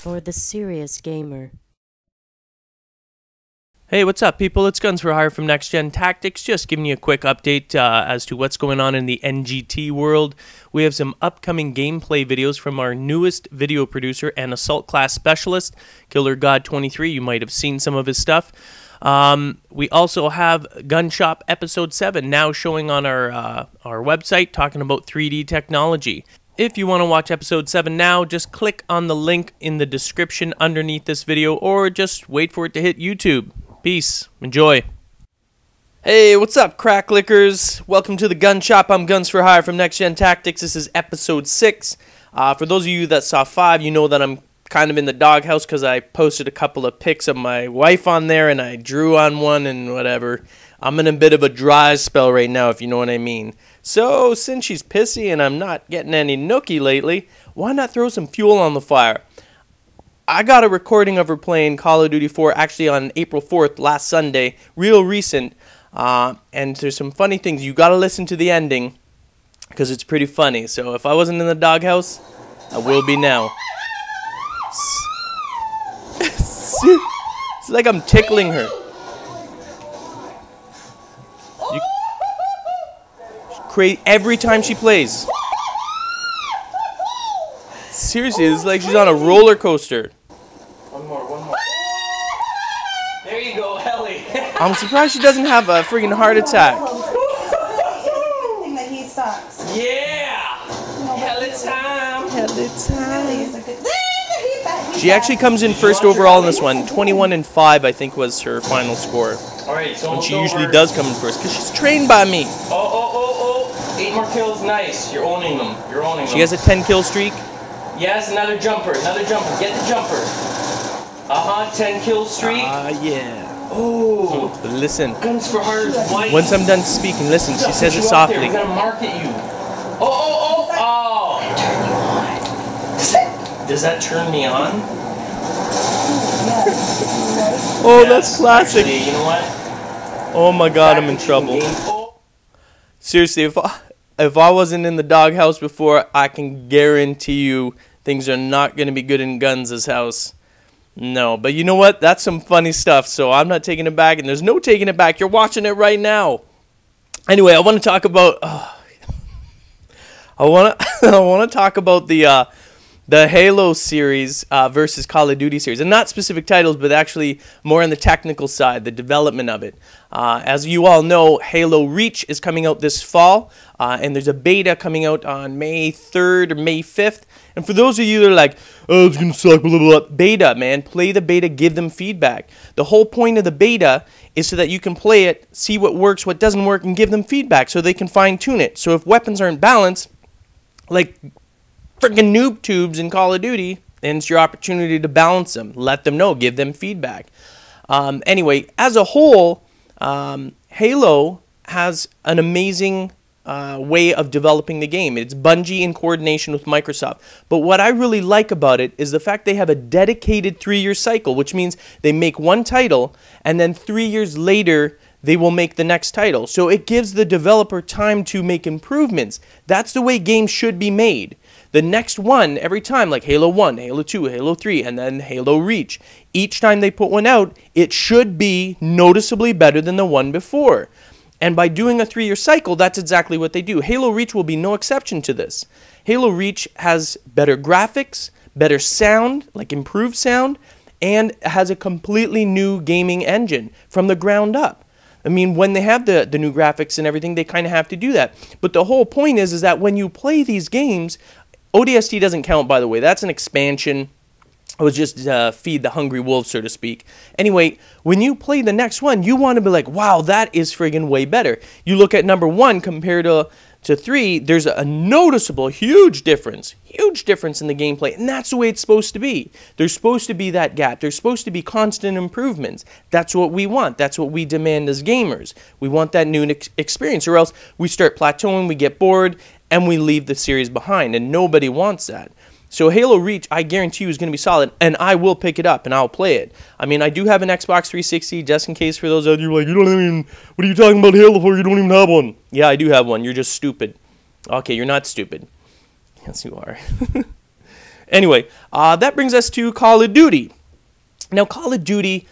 for the serious gamer. Hey, what's up, people? It's Guns for Hire from NextGenTactics. Just giving you a quick update as to what's going on in the NGT world. We have some upcoming gameplay videos from our newest video producer and assault class specialist, Killer God 23. You might have seen some of his stuff. We also have Gun Shop Episode 7 now showing on our website, talking about 3D technology. If you want to watch Episode 7 now, just click on the link in the description underneath this video, or just wait for it to hit YouTube. Peace. Enjoy. Hey, what's up, crack lickers? Welcome to the Gun Shop. I'm Guns for Hire from NextGenTactics. This is Episode 6. For those of you that saw 5, you know that I'm kind of in the doghouse because I posted a couple of pics of my wife on there and I drew on one and whatever. I'm in a bit of a dry spell right now, if you know what I mean. So, since she's pissy and I'm not getting any nookie lately, why not throw some fuel on the fire? I got a recording of her playing Call of Duty 4 actually on April 4th, last Sunday, real recent, and there's some funny things. You gotta listen to the ending because it's pretty funny. So if I wasn't in the doghouse, I will be now. It's like I'm tickling her. Every time she plays. Seriously, it's like she's on a roller coaster. One more. There you go, Ellie. I'm surprised she doesn't have a freaking heart attack. That he sucks. Yeah! Hella time. She actually comes in first overall in this one. 21-5, I think, was her final score. Alright, so and she usually does come in first because she's trained by me. Oh. 8 more kills, nice. You're owning them. She has a 10-kill streak. Yes, another jumper. Get the jumper. 10-kill streak. Yeah. Oh. Listen. Guns for Hire. Once I'm done speaking, listen. She says it softly. I'm gonna market you. Oh. Turn you on. Does that turn me on? Oh, yes, that's classic. Actually, you know what? Oh my God, I'm in trouble. Seriously, if I wasn't in the doghouse before, I can guarantee you things are not going to be good in Guns' house. No, but you know what? That's some funny stuff, so I'm not taking it back, and there's no taking it back. You're watching it right now. Anyway, I want to talk about I want to talk about the Halo series versus Call of Duty series, and not specific titles, but actually more on the technical side, the development of it. As you all know, Halo Reach is coming out this fall, and there's a beta coming out on May 3rd or May 5th. And for those of you that are like, oh, it's going to suck, blah, blah, blah, beta, man, play the beta, give them feedback. The whole point of the beta is so that you can play it, see what works, what doesn't work, and give them feedback so they can fine-tune it. So if weapons aren't balanced, like freaking noob tubes in Call of Duty, and it's your opportunity to balance them. Let them know. Give them feedback. Anyway, as a whole, Halo has an amazing way of developing the game. It's Bungie in coordination with Microsoft. But what I really like about it is the fact they have a dedicated 3-year cycle, which means they make one title, and then 3 years later, they will make the next title. So it gives the developer time to make improvements. That's the way games should be made. The next one, every time, like Halo 1, Halo 2, Halo 3, and then Halo Reach, each time they put one out, it should be noticeably better than the one before. And by doing a 3-year cycle, that's exactly what they do. Halo Reach will be no exception to this. Halo Reach has better graphics, better sound, like improved sound, and has a completely new gaming engine from the ground up. I mean, when they have the new graphics and everything, they kind of have to do that. But the whole point is that when you play these games, ODST doesn't count, by the way. That's an expansion. It was just feed the hungry wolves, so to speak. Anyway, when you play the next one, you want to be like, wow, that is friggin' way better. You look at number 1 compared to 3, there's a noticeable, huge difference in the gameplay, and that's the way it's supposed to be. There's supposed to be that gap. There's supposed to be constant improvements. That's what we want. That's what we demand as gamers. We want that new experience, or else we start plateauing, we get bored, and we leave the series behind, and nobody wants that. So Halo Reach, I guarantee you, is going to be solid, and I will pick it up, and I'll play it. I mean, I do have an Xbox 360, just in case for those of you like, you don't even, what are you talking about Halo for? You don't even have one. Yeah, I do have one. You're just stupid. Okay, you're not stupid. Yes, you are. Anyway, that brings us to Call of Duty. Now, Call of Duty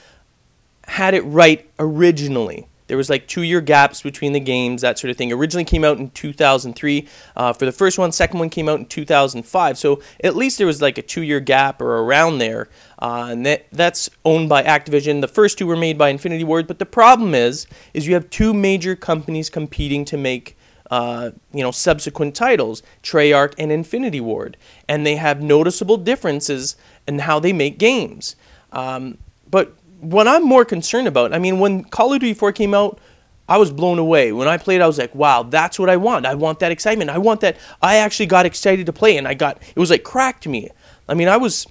had it right originally. There was like 2-year gaps between the games, that sort of thing. Originally came out in 2003 for the first one. Second one came out in 2005. So at least there was like a 2-year gap or around there. And that's owned by Activision. The first two were made by Infinity Ward. But the problem is you have two major companies competing to make subsequent titles, Treyarch and Infinity Ward. And they have noticeable differences in how they make games. But what I'm more concerned about, I mean, when Call of Duty 4 came out, I was blown away. When I played, I was like, wow, that's what I want. I want that excitement. I want that. I actually got excited to play, and it was like crack to me. I mean, I was,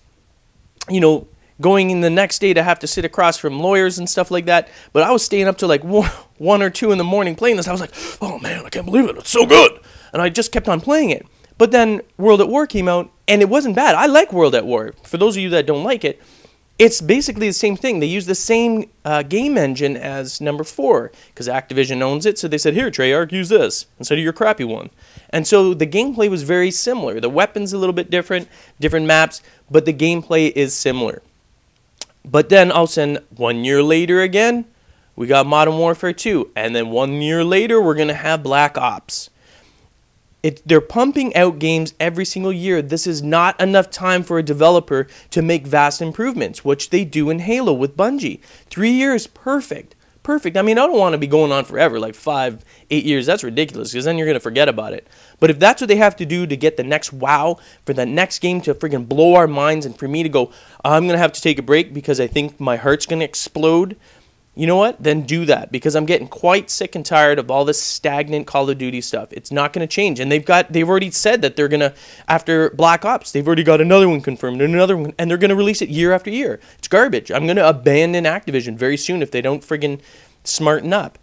going in the next day to have to sit across from lawyers and stuff like that, but I was staying up till like 1 or 2 in the morning playing this. I was like, oh man, I can't believe it. It's so good. And I just kept on playing it. But then World at War came out, and it wasn't bad. I like World at War. For those of you that don't like it, it's basically the same thing. They use the same game engine as number 4 because Activision owns it. So they said, here, Treyarch, use this instead of your crappy one. And so the gameplay was very similar. The weapon's a little bit different maps, but the gameplay is similar. But then all of a sudden, 1 year later again, we got Modern Warfare 2. And then 1 year later, we're going to have Black Ops. They're pumping out games every single year. This is not enough time for a developer to make vast improvements, which they do in Halo with Bungie. 3 years, perfect. Perfect. I mean, I don't want to be going on forever, like 5, 8 years. That's ridiculous, because then you're going to forget about it. But if that's what they have to do to get the next WoW, for the next game to freaking blow our minds, and for me to go, I'm going to have to take a break because I think my heart's going to explode, you know what? Then do that, because I'm getting quite sick and tired of all this stagnant Call of Duty stuff. It's not going to change, and they've already said that they're going to, after Black Ops, they've already got another one confirmed and another one, and they're going to release it year after year. It's garbage. I'm going to abandon Activision very soon if they don't friggin' smarten up.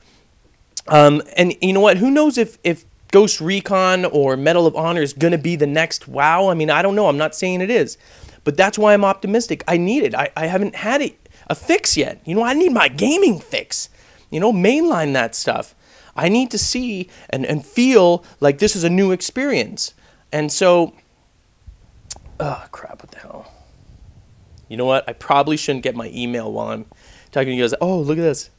And you know what? Who knows if Ghost Recon or Medal of Honor is going to be the next WoW? I mean, I don't know. I'm not saying it is, but that's why I'm optimistic. I need it. I haven't had a fix yet. I need my gaming fix. Mainline that stuff. I need to see and feel like this is a new experience. And so, oh crap, what the hell? You know what? I probably shouldn't get my email while I'm talking to you guys. Oh, look at this.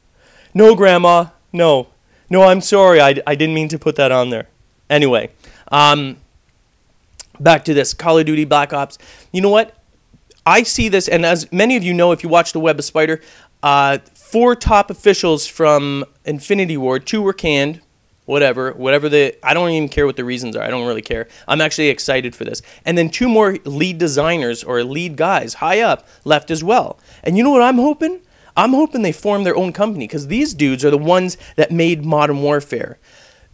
No, Grandma. No, I'm sorry. I didn't mean to put that on there. Anyway, back to this. Call of Duty Black Ops. You know what? I see this, and as many of you know, if you watch The Web of Spider, 4 top officials from Infinity Ward, 2 were canned, whatever I don't even care what the reasons are. I don't really care. I'm actually excited for this. And then 2 more lead designers or lead guys high up left as well. And you know what I'm hoping? I'm hoping they form their own company, because these dudes are the ones that made Modern Warfare.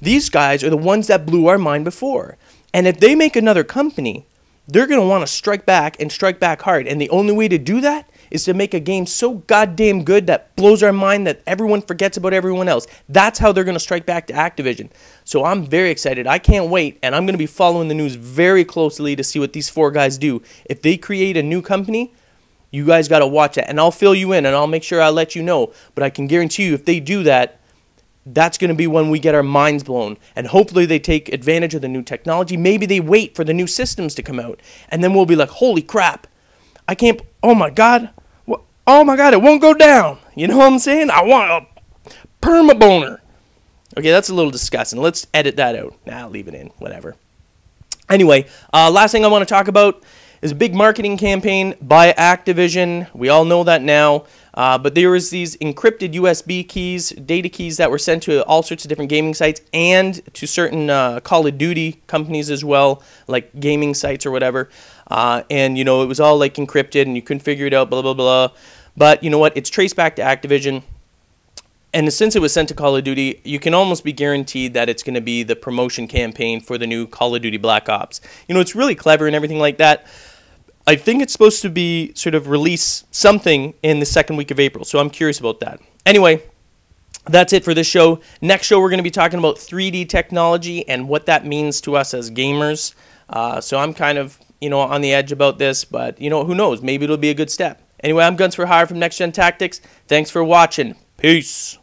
These guys are the ones that blew our mind before. And if they make another company, they're going to want to strike back and strike back hard. And the only way to do that is to make a game so goddamn good that blows our mind that everyone forgets about everyone else. That's how they're going to strike back to Activision. So I'm very excited. I can't wait. And I'm going to be following the news very closely to see what these 4 guys do. If they create a new company, you guys got to watch that. And I'll fill you in, and I'll make sure I'll let you know. But I can guarantee you, if they do that, that's going to be when we get our minds blown. And hopefully they take advantage of the new technology. Maybe they wait for the new systems to come out. And then we'll be like, holy crap. I can't, oh my God. Oh my God, it won't go down. You know what I'm saying? I want a perma-boner. Okay, that's a little disgusting. Let's edit that out. Nah, I'll leave it in. Whatever. Anyway, last thing I want to talk about is a big marketing campaign by Activision. We all know that now. But there was these encrypted USB keys, data keys that were sent to all sorts of different gaming sites and to certain Call of Duty companies as well, like gaming sites or whatever. And, it was all like encrypted and you couldn't figure it out, blah, blah, blah. But you know what? It's traced back to Activision. And since it was sent to Call of Duty, you can almost be guaranteed that it's going to be the promotion campaign for the new Call of Duty Black Ops. It's really clever and everything like that. I think it's supposed to be sort of release something in the second week of April, so I'm curious about that. Anyway, that's it for this show. Next show, we're going to be talking about 3D technology and what that means to us as gamers. So I'm kind of, on the edge about this, but, who knows? Maybe it'll be a good step. Anyway, I'm Guns for Hire from NextGenTactics. Thanks for watching. Peace.